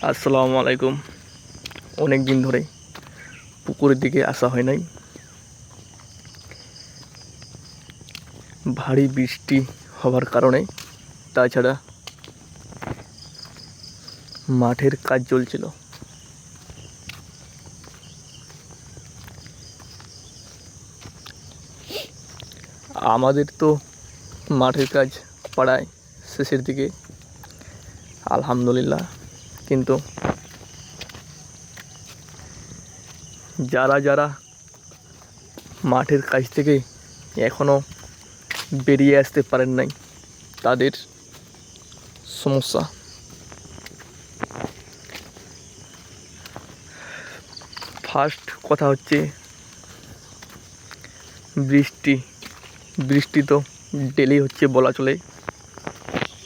আসসালামু আলাইকুম। অনেক দিন ধরে পুকুরের দিকে আসা হয় নাই। ভারী বৃষ্টি হওয়ার কারণে, তাছাড়া মাঠের কাজ চলছিল। আমাদের তো মাঠের কাজ পাড়ায় শেষের দিকে, আলহামদুলিল্লাহ। কিন্তু যারা যারা মাঠের কাজ থেকে এখনও বেরিয়ে আসতে পারেন নাই, তাদের সমস্যা। ফার্স্ট কথা হচ্ছে বৃষ্টি তো ডেলি হচ্ছে বলা চলে।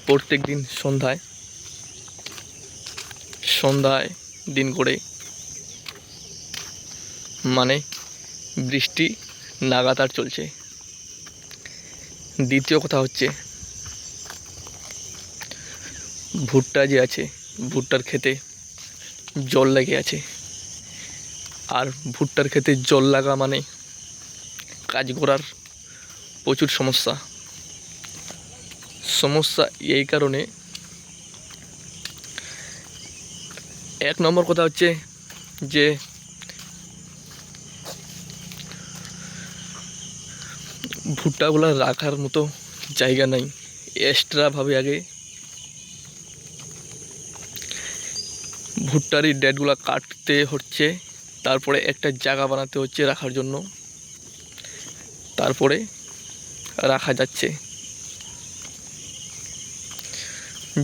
প্রত্যেক দিন সন্ধ্যায় দিন করে মানে বৃষ্টি লাগাতার চলছে। দ্বিতীয় কথা হচ্ছে ভুট্টা যে আছে, ভুট্টার ক্ষেতে জল লেগে আছে। আর ভুট্টার ক্ষেতে জল লাগা মানে কাজ করার প্রচুর সমস্যা। এই কারণে এক নম্বর কথা হচ্ছে যে ভুট্টাগুলো রাখার মতো জায়গা নাই। এক্সট্রাভাবে আগে ভুট্টারই ডেটগুলো কাটতে হচ্ছে, তারপরে একটা জায়গা বানাতে হচ্ছে রাখার জন্য, তারপরে রাখা যাচ্ছে।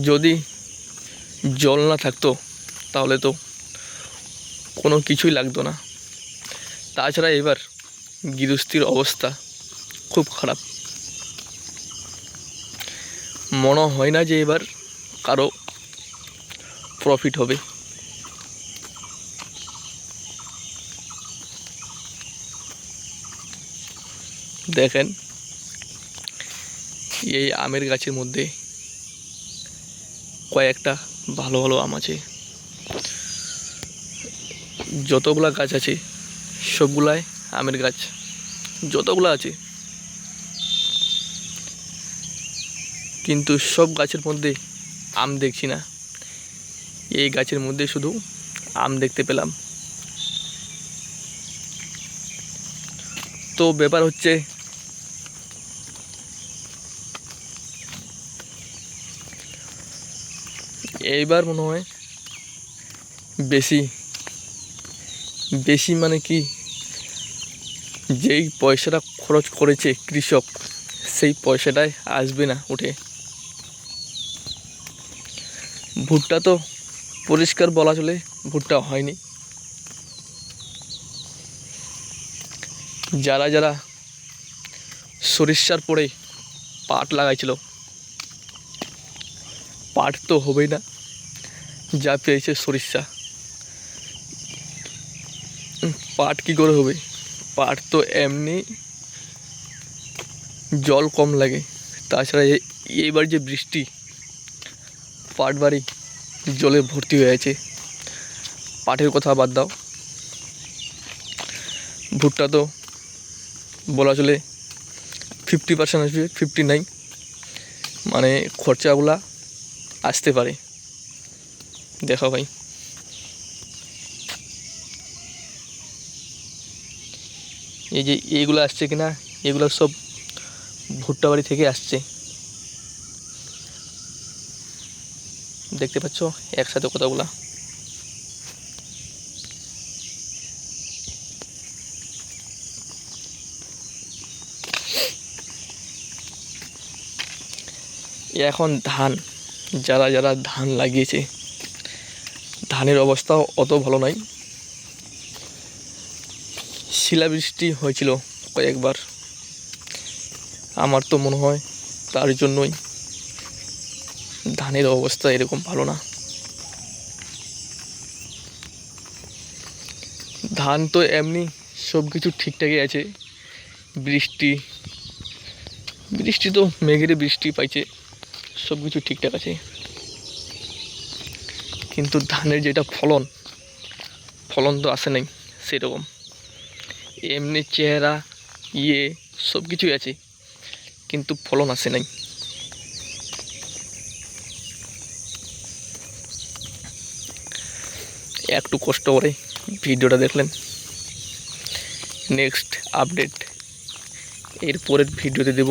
যদি জল না থাকতো তাহলে তো কোনো কিছুই লাগতো না। তাছাড়া এবার গৃহস্থির অবস্থা খুব খারাপ। মনে হয় না যে এবার কারো প্রফিট হবে। দেখেন, এই আমের গাছের মধ্যে কয়েকটা ভালো ভালো আম আছে। যতগুলা গাছ আছে সবগুলাই আমের গাছ, যতগুলো আছে। কিন্তু সব গাছের মধ্যে আম দেখছি না। এই গাছের মধ্যে শুধু আম দেখতে পেলাম। তো ব্যাপার হচ্ছে এইবার মনে হয় বেশি মানে কি, যেই পয়সাটা খরচ করেছে কৃষক, সেই পয়সাটাই আসবে না উঠে। ভুট্টা তো পরিষ্কার বলা চলে ভুট্টা হয়নি। যারা যারা সরিষার পরে পাট লাগাইছিল, পাট তো হবেই না, যা পেয়েছে সরিষা। পাট কী করে হবে? পাট তো এমনি জল কম লাগে। তাছাড়া এইবার যে বৃষ্টি, পাট বাড়ি জলে ভর্তি হয়ে আছে। পাটের কথা বাদ দাও, ভুট্টা তো বলা চলে 50% আসবে, 50 নাই, মানে খরচাগুলা আসতে পারে। দেখো ভাই, এই যে এইগুলো আসছে কিনা, এগুলো সব ভুট্টা বাড়ি থেকে আসছে। দেখতে পাচ্ছ একসাথে কতগুলা। এখন যারা যারা ধান লাগিয়েছে, ধানের অবস্থাও অত ভালো নাই। শিলাবৃষ্টি হয়েছিল কয়েকবার, আমার তো মনে হয় তার জন্যই ধানের অবস্থা এরকম ভালো না। ধান তো এমনি সব কিছু ঠিকঠাকই আছে। বৃষ্টি তো মেঘের বৃষ্টি পাইছে, সব কিছু ঠিকঠাক আছে। কিন্তু ধানের যেটা ফলন তো আসে নাই সেরকম। এমনি চেহারা সব কিছুই আছে, কিন্তু ফলন আসে নাই। একটু কষ্ট করে ভিডিওটা দেখলেন। নেক্সট আপডেট এর পরের ভিডিওতে দেব।